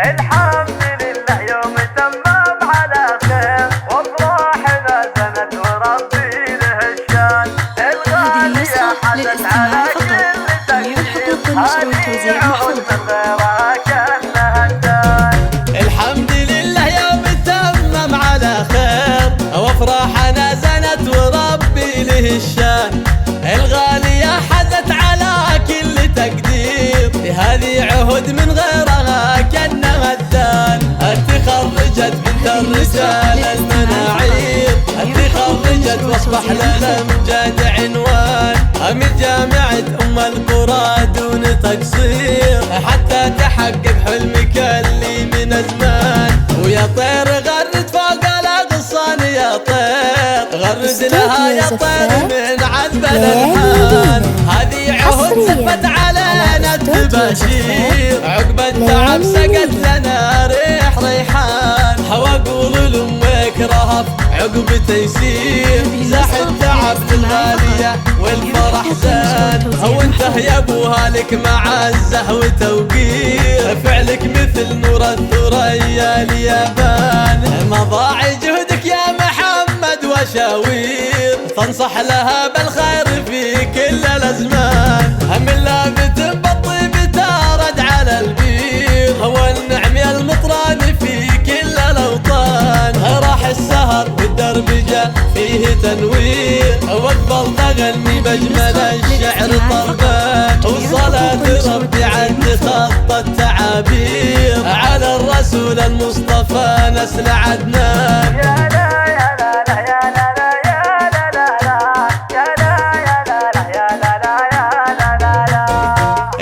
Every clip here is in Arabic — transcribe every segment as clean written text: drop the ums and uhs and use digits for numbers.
الحمد لله يوم تمام على خير، وافراحنا زنت وربي له الشان. الغالية حدث على كل تقدير، هذه عهد من غيرها كأنها الدان. الحمد لله يوم تمام على خير، وافراحنا زنت وربي له الشان. الغالية حدث على كل تقدير، هذه عهد من غيرها كأنها الدان. تخرجت بنت الرجال المناعير، تخرجت واصبح لنا امجاد عنوان. من جامعة القرى دون تقصير، حتى تحقق حلمك اللي من زمان. ويا طير غرد فوق الاغصان يا طير، غرد لها يا طير من عذب الالحان. هذه عهد زفت علينا التباشير، عقب التعب سقت لنا ريح ريحان. واقول لامك رهف عقب تيسير، زاح التعب الغالية والفرح زان. وانته يا ابوها لك معزة وتوقير، فعلك مثل نور الثريا اليابان. مضاع جهدك يا محمد وشاوير، تنصح لها بالخير في كل الازمان. من لابت بالطيب تارد على البير، والنعم يا المطران في كل الاوطان. راح السهر والدربجة فيه تنوير، واقبل تغني بجمل الشعر طربان. وصلاة ربي عند خط التعابير، على الرسول المصطفى نسل عدنان. يا لا يا لا لا يا لا لا يا لا لا لا يا لا يا لا لا يا لا لا يا لا لا لا.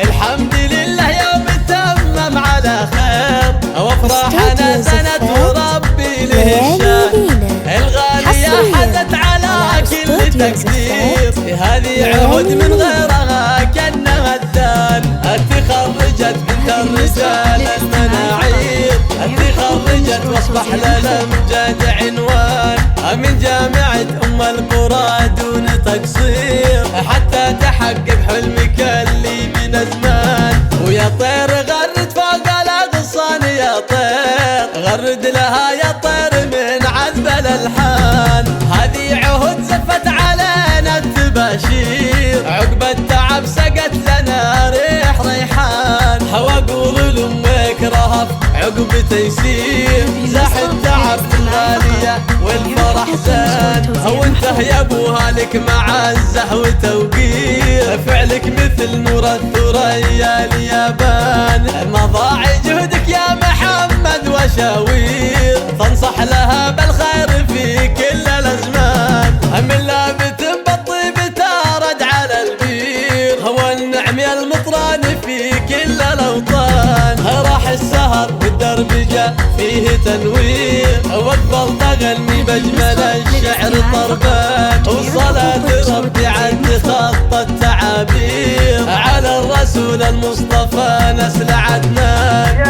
الحمد لله يوم تمام على خير، وافراحنا زنت وربي له الشان. الغالية حدت على كل تقدير، هذه عهد من غيرها كأنها الدان. تخرجت بنت الرجال المناعير، تخرجت واصبح لنا امجاد عنوان. من جامعة القرى دون تقصير، حتى تحقق حلمك اللي من زمان. ويا طير غرد فوق الاغصان يا طير، غرد لها يا طير من عذب الالحان. هذه عهد زفت علينا التباشير، عقب التعب سقت لنا ريح ريحان. واقول لامك رهف عقب تيسير، زاح التعب الغالية والفرح زان. وانته يا ابوها لك معزة وتوقير، فعلك مثل نور الثريا اليابان. مضاع جهدك يا محمد وشاوير، تنصح لها بالخير في كل الازمان. من لابت بالطيب تارد على البير، والنعم يا المطران في كل الاوطان. راح السهر والدربجة فيه تنوير، واقبل تغني بجمل الشعر طربان. وصلاة ربي عند خط التعابير، على الرسول المصطفى نسل عدنان.